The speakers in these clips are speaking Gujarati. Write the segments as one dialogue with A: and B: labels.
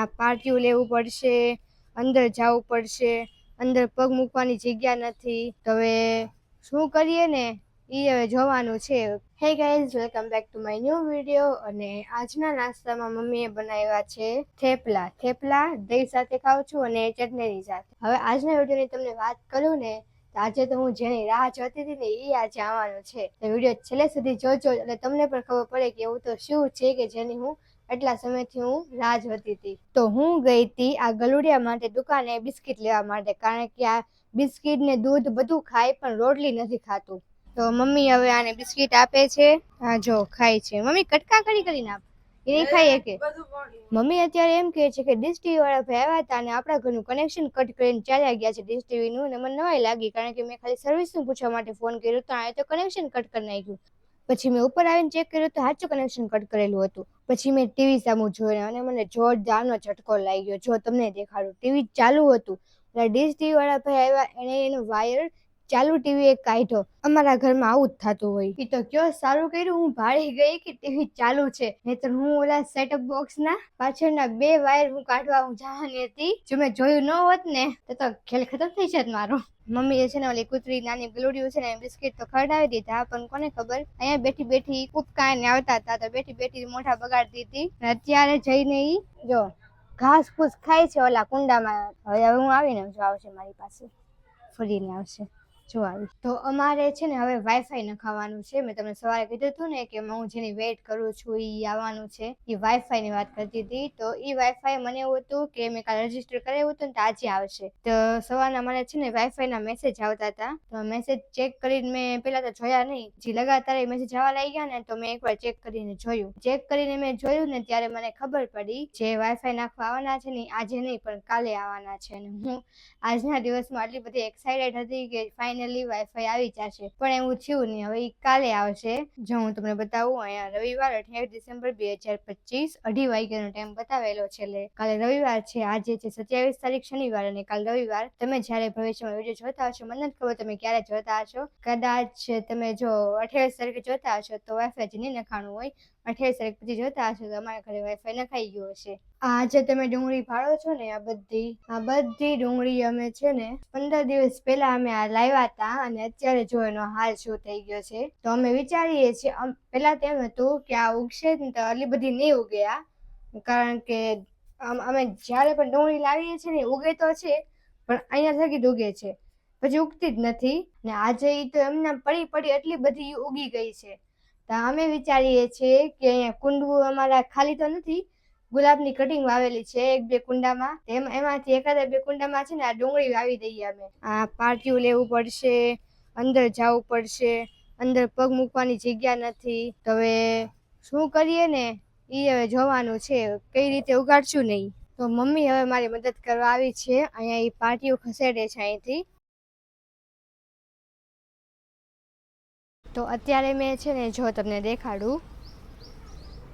A: આ પાટિયું લેવું પડશે, અંદર જવું પડશે, અંદર પગ મૂકવાની જગ્યા નથી. તો હવે શું કરીએ ને એ હવે જોવાનું છે. Hey guys, welcome back to my new video. અને આજના નાસ્તામાં મમ્મીએ બનાવ્યા છે થેપલા દહીં સાથે ખાઉં છું અને ચટણીની સાથે. હવે આજના વિડીયોની તમને વાત કરું ને તો આજે તો હું જેની રાહ જોતી હતી ને એ આજે આવવાનું છે. તો વિડીયો છેલ્લે સુધી જોજો એટલે તમને પણ ખબર પડે કે એવું તો શું છે કે જેની હું એટલા સમયથી હું રાહ જોતી હતી. તો હું ગઈ હતી આ ગલુડિયા માટે દુકાને બિસ્કિટ લેવા માટે, કારણ કે આ બિસ્કિટ ને દૂધ બધું ખાય પણ રોટલી નથી ખાતું. તો મમ્મી હવે આને બિસ્કિટ આપે છે. હા જો ખાય છે. મમ્મી કટકા કરીને આપ, એ નહીં ખાય કે. મમ્મી અત્યારે એમ કહે છે કે ડીશ ટીવી વાળા ભાઈ આવ્યા હતા અને આપણા ઘરનું કનેક્શન કટ કરીને ચાલ્યા ગયા છે ડીશ ટીવી નું. અને મને નવાઈ લાગી કારણ કે મેં ખાલી સર્વિસનું પૂછવા માટે ફોન કર્યો તો આ તો કનેક્શન કટ કરી નાખ્યું. પછી મેં ઉપર આવીને ચેક કર્યું તો સાચું કનેક્શન કટ કરેલું હતું. પછી મેં ટીવી સામું જોયું અને મને જોરદારનો ઝટકો લાગ્યો. જો તમને દેખાડું, ટીવી ચાલુ હતું. ડીશ ટીવી વાળા ભાઈ આવ્યા, એને એનો વાયર ચાલુ ટીવી એક કાઢ્યો. અમારા ઘરમાં આવું જ થતું હોય. એ તો કયો સારું કર્યું હું ભાળી ગઈ કે ટીવી ચાલુ છે, નહીતર હું ઓલા સેટઅપ બોક્સ ના પાછળના 2 વાયર હું કાઢવા હું જવાની હતી. જો મેં જોયું ન હોત ને તો ખેલ ખતમ થઈ જાત મારો. મમ્મી છે ને ઓલી કૂતરી નાની ગલુડિયું છે ને બિસ્કિટ તો ખવડાવી દીધા, પણ કોને ખબર અહીંયા બેઠી બેઠી કૂદકાને આવતા હતા તો બેઠી બેઠી મોઢા બગાડતી હતી. અત્યારે જઈને ઈ જો ઘાસ ફૂસ ખાય છે ઓલા કુંડામાં. હવે હું આવીને જો આવશે મારી પાસે, ફરીને આવશે. જો આવી તો અમારે છે ને હવે વાઈફાઈ નખાવાનું છે. મેં તમને સવારે કીધું હતું ને કે હું જેની વેઇટ કરું છું એ આવવાનું છે. એ વાઈફાઈ ની વાત કરતી હતી. તો એ વાઈફાઈ મને એવું હતું કે મેં કાલે રજીસ્ટર કરાવ્યું હતું ને તો આજે આવશે. તો સવારના મને છે ને વાઈફાઈ ના મેસેજ આવતા હતા. તો મેસેજ ચેક કરીને મેં પેલા તો જોયા નહીં, જે લગાતાર એ મેસેજ આવવા લાગી ગયા ને તો મેં એકવાર ચેક કરીને જોયું. ચેક કરીને મેં જોયું ને ત્યારે મને ખબર પડી જે વાઈફાઈ નાખવા આવવાના છે ને આજે નહીં પણ કાલે આવવાના છે. અને હું આજના દિવસમાં આટલી બધી એક્સાઇટેડ હતી કે ફાઇનલી વાઈફાઈ આવી જશે, પણ એવું થયું નહીં. હવે કાલે આવશે. જો હું તમને બતાવું, અહીંયા રવિવાર 28 ડિસેમ્બર 2025 2:30 વાગ્યાનો ટાઈમ બતાવેલો છે. એટલે કાલે રવિવાર છે, આજે છે 27 તારીખ શનિવાર અને કાલ રવિવાર. તમે જ્યારે ભવિષ્યમાં વિડીયો જોતા હશો, મને નથી ખબર તમે ક્યારે જોતા હશો, કદાચ તમે જો 28 તારીખે જોતા હશો તો વાઈફાઈ જ નહીં નખાણું હોય. 28 તારીખ પછી જોતા હશો તો અમારા ઘરે વાઈફાઈ નખાઈ ગયું હશે. આજે તમે ડુંગળી ભાળો છો ને, આ બધી ડુંગળી અમે છે ને 15 દિવસ પહેલા અમે આ લાવ્યા હતા અને અત્યારે જો એનો હાલ શું થઈ ગયો છે. તો અમે વિચારીએ છીએ, પેલા તો એમ હતું કે આ ઉગશે ને તો આટલી બધી નહીં ઉગ્યા, કારણ કે અમે જ્યારે પણ ડુંગળી લાવીએ છીએ ને ઉગે તો છે પણ અહીંયા થકી ઉગે છે, પછી ઉગતી જ નથી. ને આજે ઈ તો એમના પડી એટલી બધી ઉગી ગઈ છે. તો અમે વિચારીએ છીએ કે અહીંયા કુંડવું અમારા ખાલી તો નથી, ગુલાબની કટિંગ વાવેલી છે 1-2 કુંડામાં. એમાંથી એકાદા 2 કુંડામાં છે ને આ ડુંગળી વાવી દઈએ અમે. આ પાટિયું લેવું પડશે, અંદર જવું પડશે, અંદર પગ મૂકવાની જગ્યા નથી. તો હવે શું કરીએ ને એ હવે જોવાનું છે, કઈ રીતે ઉગાડશું નહીં. તો મમ્મી હવે મારી મદદ કરવા આવી છે. અહીંયા એ પાટિયું ખસેડે છે અહીંથી. તો અત્યારે મેં છે ને જો તમને દેખાડું,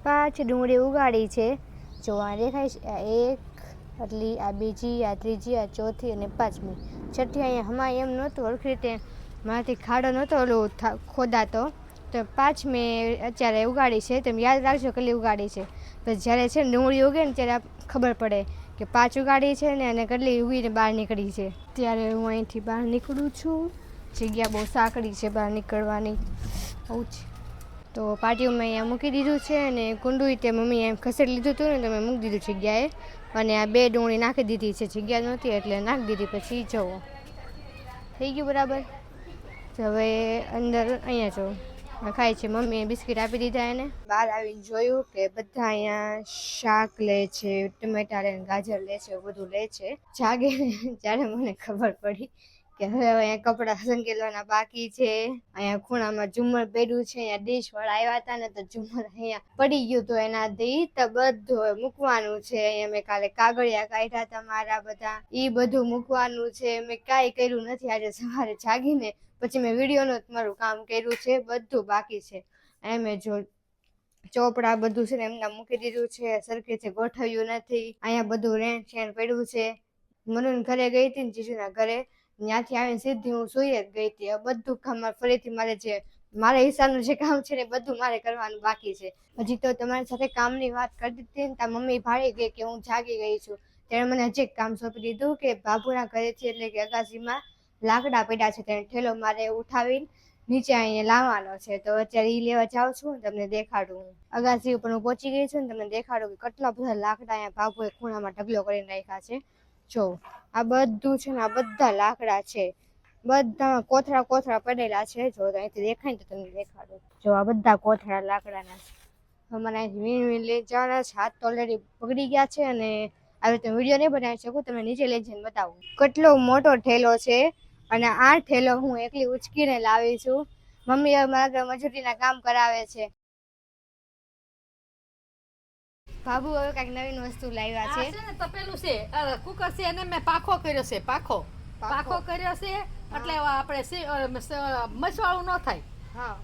A: 5 ડુંગળી ઉગાડી છે. જો આ દેખાય છે, આ 1 આટલી, આ બીજી, આ ત્રીજી, આ ચોથી અને 5મી. છઠ્ઠી અહીંયા હમાય એમ નહોતું, સરખી રીતે મારાથી ખાડો નહોતો ઓલો ખોદાતો. તો 5 મેં અત્યારે ઉગાડી છે. તમે યાદ રાખજો કેટલી ઉગાડી છે. પછી જ્યારે છે ને ડુંગળી ઉગે ને ત્યારે ખબર પડે કે 5 ઉગાડી છે ને અને કેટલી ઉગીને બહાર નીકળી છે. ત્યારે હું અહીંથી બહાર નીકળું છું. જગ્યા બહુ સાંકડી છે બહાર નીકળવાની, આવું છે. તો પાટિયું મેં અહીંયા મૂકી દીધું છે અને કુંડું તે મમ્મીએ એમ ખસેડી લીધું હતું ને તો મેં મૂકી દીધું જગ્યાએ. અને આ 2 ડુંગળી નાખી દીધી છે, જગ્યા નહોતી એટલે નાખી દીધી. પછી જુઓ થઈ ગયું બરાબર. હવે અંદર અહીંયા જો ખાય છે. મમ્મીએ બિસ્કિટ આપી દીધા એને. બહાર આવીને જોયું કે બધા અહીંયા શાક લે છે, ટમેટા લે, ગાજર લે છે, બધું લે છે. જાગે જ્યારે મને ખબર પડી કે હવે અહીંયા કપડાં સંકેલવાના બાકી છે. અહીંયા ખૂણામાં ઝુમર પડ્યું છે. અહીંયા ડીશ વાળા આવ્યા હતા ને તો ઝુમર અહીંયા પડી ગયું હતું એનાથી. તો બધું મૂકવાનું છે. અહીંયા મેં કાલે કાગળિયા કાઢ્યા હતા મારા બધા, એ બધું મૂકવાનું છે. મેં કાંઈ કર્યું નથી આજે સવારે જાગીને. પછી મેં વિડીયોનું મારું કામ કર્યું છે, બધું બાકી છે. એમ જો ચોપડા બધું છે ને એમના મૂકી દીધું છે, સરખી રીતે ગોઠવ્યું નથી. અહીંયા બધું રેણ શેણ પડ્યું છે. મનુન ઘરે ગઈ હતી ને જીજુના ઘરે, ત્યાંથી આવીને સીધી હું સુઈ જ ગઈ હતી. બધું કામ ફરીથી મારે જે મારા હિસાબનું જે કામ છે ને બધું મારે કરવાનું બાકી છે. હજી તો તમારી સાથે કામની વાત કરતી હતી ને ત્યાં મમ્મી ભાળી ગઈ કે હું જાગી ગઈ છું. તેણે મને હજી એક કામ સોંપી દીધું કે બાબુના ઘરેથી એટલે કે અગાસીમાં લાકડા પડ્યા છે તેને ઠેલો મારે ઉઠાવીને નીચે અહીંયા લાવવાનો છે. તો અત્યારે ઈ લેવા જાઉં છું, તમને દેખાડું. અગાસી ઉપર હું પહોંચી ગઈ છું ને તમને દેખાડું કે કેટલા બધા લાકડા અહીંયા બાબુએ ખૂણામાં ઢગલો કરીને રાખ્યા છે. જો આ બધું છે ને આ બધા લાકડા છે, બધા કોથળા કોથળા પડેલા છે. જો અહીંથી દેખાય ને તો તમને દેખાડું. જો આ બધા કોથળા લાકડાના છે. મને અહીંથી વીણ લઈ જવાના છે. હાથ તો ઓલરેડી બગડી ગયા છે અને આવી તો વિડીયો નહીં બનાવી શકું, તમે નીચે લઈ જઈને બતાવું. કેટલો મોટો ઠેલો છે અને આ ઠેલો હું એકલી ઉચકીને લાવી છું. મમ્મી હવે મારા મજૂરીના કામ કરાવે છે. બાબુ હવે કઈક નવીન વસ્તુ લાવ્યા છે.
B: છે ને તપેલું છે, કુકર છે, એને મેં પાખો કર્યો છે. પાખો કર્યો છે એટલે આપણે મસવાળું ન થાય.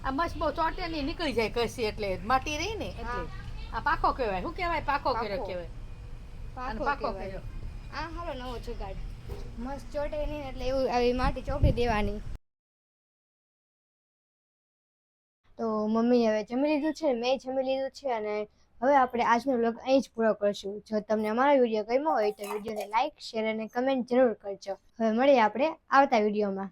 B: આ મસ બહુ ચોટે નહીં, નીકળી જાય કસી એટલે માટી રહી ને એટલે આ પાખો કહેવાય. શું કહેવાય? પાખો કર્યો કહેવાય. પાખો કર્યો.
A: આ હાલો નવો જુગાડ. મસ્ત ચોટે નહીં એટલે એવું આવી માટી ચોપડી દેવાની. તો મમ્મી હવે જમી લીધું છે, મેં જમી લીધું છે અને હવે આપણે આજનો વ્લોગ અહીં જ પૂરો કરશું. જો તમને અમારો વિડીયો ગમ્યો હોય તો વિડીયોને લાઇક, શેર અને કમેન્ટ જરૂર કરજો. હવે મળીએ આપણે આવતા વિડીયોમાં.